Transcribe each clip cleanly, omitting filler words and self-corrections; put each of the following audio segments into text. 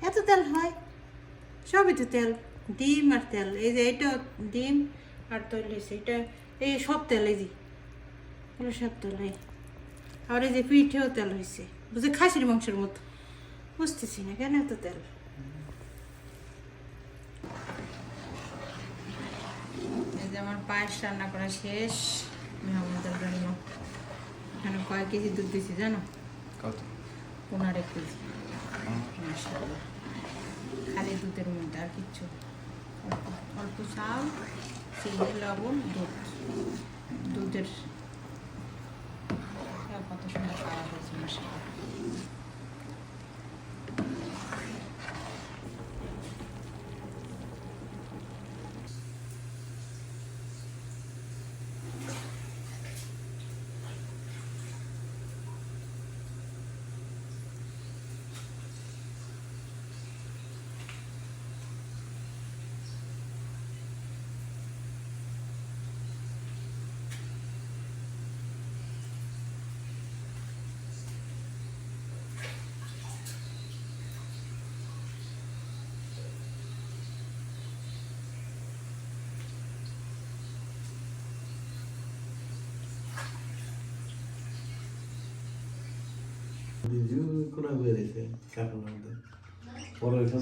এত তেল হয়? সবই তো তেল, ডিম আর তেল। এই যে এটা ডিম আর তৈল হয়েছে, এটা এই সব তেল, এই যে এগুলো সব তেল। এই আর এই যে পিঠেও তেল হয়েছে, বুঝে খাসির মাংসের মতো। বুঝতেছি না কেন এত তেল। এই যে আমার পায়েস রান্না করা শেষ মেহমানদের জন্য। এখানে কয় কেজি দুধ দিয়েছি জানো? কত? 15 কেজি। মাশাআল্লাহ, খালি দুধের মধ্যে আর কিচ্ছু। অল্প অল্প চাল, চিনি, লবণ, দুধের কত সুন্দর খাওয়া হয়েছে মাশাআল্লাহ।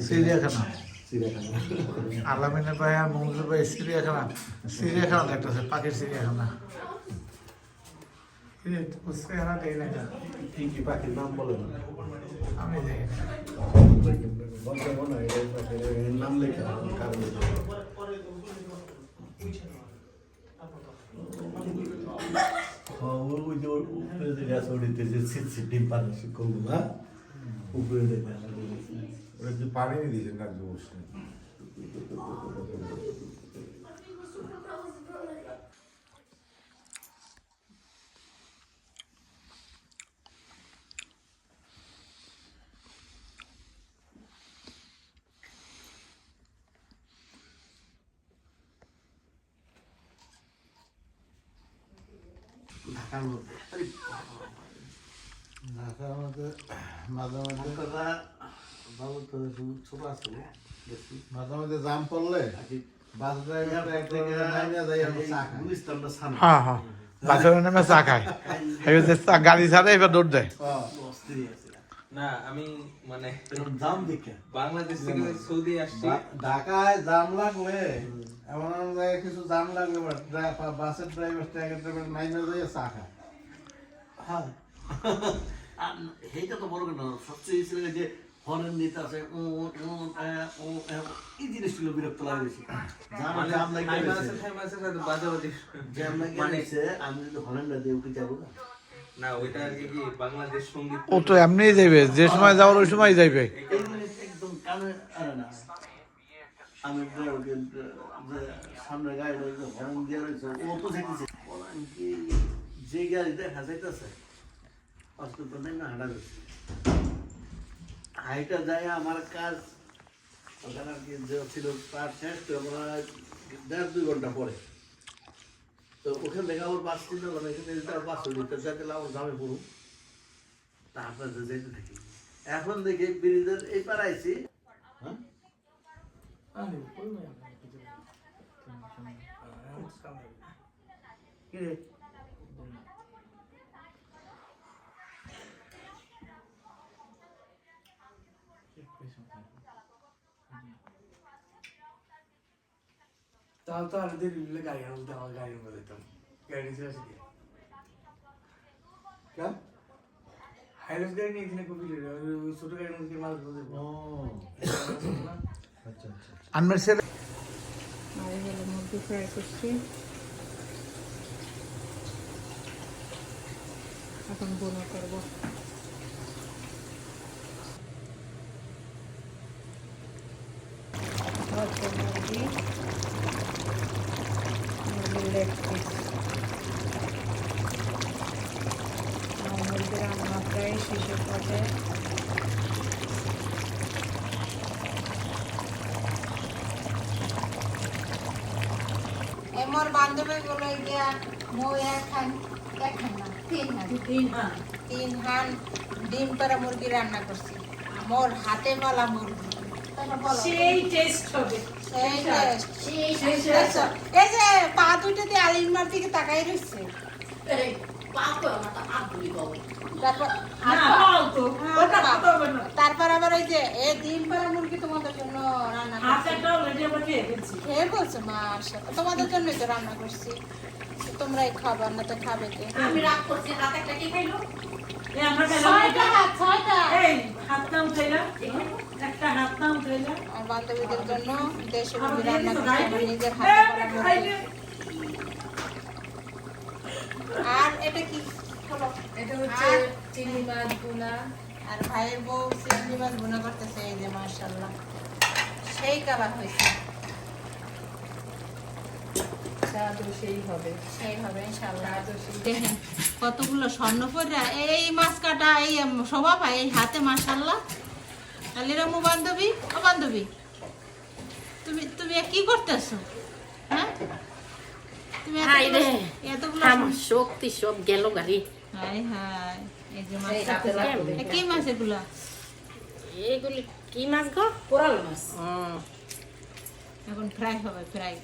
চিড়িয়াখানা, আলামিনের ভাই আর মঞ্জুর ভাই চিড়িয়াখানা, চিড়িয়াখানা দেখতেছে, পাখির চিড়িয়াখানা। পাখির নাম বলে না, আমি দেখি নাম লেখা কারণ ওই যে উপরে যে গাছ উড়িতেছে ছিটছিট ডিম পানি কোনগুলো উপরে দেখে ওরা যে পানি দিয়েছে না বসে ঢাকার মধ্যে ঢাকার মধ্যে মাঝে মাঝে বাবু তো ছোট আছে বেশি মাঝে মাঝে জাম পড়লে বাস ড্রাইভার এক জায়গায় নামিয়ে যায়, আমি চা খাই। গুলিস্তানটা সামনে হ্যাঁ হ্যাঁ, বাসের নেমে চা খায়, এবার যে গাড়ি ছাড়ে এবার দৌড় দেয়। অস্থির আছে না আমি মানে দাম দেখে বাংলাদেশ থেকে সৌদি আসছি। ঢাকায় জাম লাগলে এমন এমন জায়গায় কিছু জাম লাগলে বাসের ড্রাইভার ট্রাকের ড্রাইভার নামিয়ে যায় চা খায়। হ্যাঁ সেইটা তো বড় কেন সবচেয়ে ছিল যে হরেন নিতে আছে এই জিনিসগুলো বিরক্ত লাগে বেশি। মানে জাম লাগে ফেমাসের সাথে বাজাবাজি জ্যাম লাগে মানে আমি যদি হরেনটা দিয়ে উঠে যাবো না না ওইটা আর কি কি বাংলাদেশ সঙ্গীত ও তো এমনিই যাইবে, যে সময় যাওয়ার ওই সময় যাইবে। এই জিনিস একদম কানে আরে না আমি ড্রাইভারকে যে সামনে গাড়ি রয়েছে হরেন দিয়ে রয়েছে ও তো দেখতেছে কি যে গাড়ি দেখা যাইতেছে অস্তিত্ব নেই না হাঁটা যাচ্ছে হাইটা যায় আমার কাজ ওখানে আর কি যে ছিল তার শেষ তো আমরা 1.5-2 ঘন্টা পরে তো ওখানে দেখা আবার বাস চিন্তা করলাম এখানে যদি আর বাস হইতে যাতে আমার দামে পড়ুক তারপরে যেতে থাকি এখন দেখি ব্রিজের এই পাড়াইছি হ্যাঁ কি রে তাহলে তো আর দিলে গাড়ি আনতে আমার গাড়ির মধ্যে যেতাম, গাড়ি ছিল আসে দিয়ে হাইলাস গাড়ি নিয়েছিল খুবই ছোট গাড়ির মধ্যে মাল ধরে আচ্ছা আচ্ছা আনমের ছেলে আর এই হলো মুরগি ফ্রাই করছি, এখন বোনা করবো। মুরগি, মুরগির লেগ পিস, মুরগি রান্না প্রায় শেষের পথে। মোর বান্ধবী গুলো গিয়া এখন না 3 হান ডিম করা মুরগি রান্না করছি। মোর হাতে মালা মুরগি সেই টেস্ট হবে এই taste, এই taste। এই যে পা দুইটা দিয়ে আলিমার দিকে তাকাই রইছে তারপর না পাও তো ওটা হ্যাঁ, কত হবে না তারপর আবার ওই যে এই ডিম পাড়া মুরগি তোমাদের জন্য রান্না করছি। হাতেরটা অলরেডি আমরা খেয়ে ফেলছি খেয়ে বলছে মাশাআল্লাহ, তোমাদের জন্যই তো রান্না করছি, তোমরাই খাবার না তো খাবে কে? আমি রাগ করছি রাত একটা কি খাইলো এই আমরা ছয়টা হাত, ছয়টা। এই হাতটা উঠাইলাম একটা হাতটা উঠাইলাম আমার বান্ধবীদের জন্য দেশি মুরগি আমি রান্না তো করছি, আমার নিজের হাতে করা মুরগি। আর এটা কি হলো? এটা হচ্ছে চিংড়ি মাছ ভুনা আর ভাইয়ের বউ চিংড়ি মাছ ভুনা করতেছে, এই যে মাশাআল্লাহ সেই কালার হয়েছে, স্বাদও সেই হবে সেই হবে ইনশাআল্লাহ। স্বাদও সেই দেখেন কতগুলো স্বর্ণ পরিরা এই মাছ কাটা এই সবা ভাই এই হাতে মাশাআল্লাহ। তাহলে রমু বান্ধবী, ও বান্ধবী তুমি তুমি কি করতেছো? হ্যাঁ তুমি হাই রে, এতগুলো আমার শক্তি সব গেল গাড়ি হাই হাই, এই যে মাছ এই হাতে কাটতেছে। লাগবে। এ কি মাছ এগুলো? এইগুলি কি মাছ গো কোরাল মাছ এখন ফ্রাই হবে, ফ্রাই।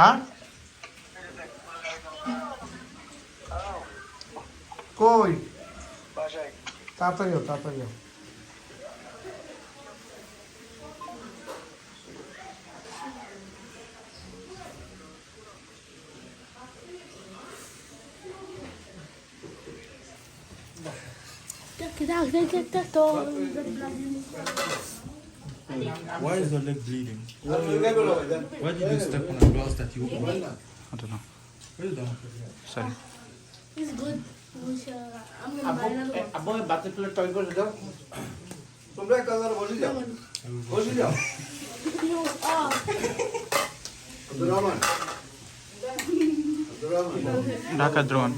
আর কই তাড়াতাড়ি হোক, তাড়াতাড়ি হোক। Why is the leg bleeding? Why did you step on a glass that you opened? I don't know. Well done. Sorry. It's good. I'm gonna buy another one. আব্বু বাচ্চা plate toy করে দাও, তোমরা একটা করে বসে যাও, বসে যাও। No, oh. আব্দুর রহমান, আব্দুর রহমান, ঢাকা দ্রোণ।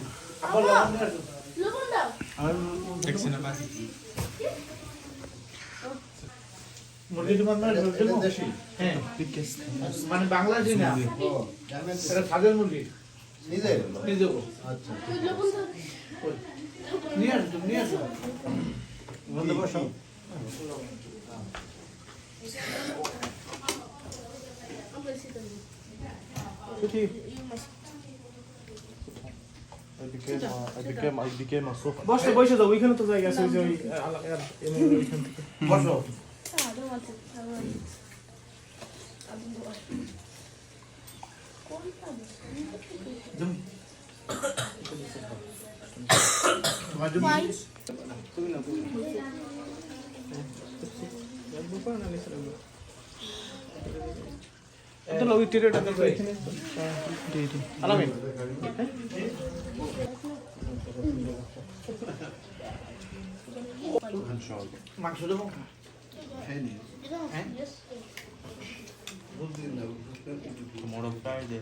আব্বু লবণ নিয়ে আসো। Look on that. Ex-cinematic. মুরগির মাংস এটা দেশি, হ্যাঁ Biggest. মানে বাংলাদেশি না, Smoothie. ও জানেন এটা ছাগল মুরগি নিজে নিজে আচ্ছা Look on that. নিয়ে আসো, তুমি নিয়ে আসো, বন্ধ বসো। I'm gonna sit on you. City. You must. I became a sofa. বসে বসে যাও ওইখানে তো জায়গা আছে ওই যে ওই ওইখান থেকে বসো। Ah, I don't want it. I want it. I don't want it. তোমার জন্য Why? তাহলে ওই টেরেটা দেখো এখানে আলামিন মাংস দেবো, You don't have to. Yes. দুধ দিন দাও। Tomorrow Friday.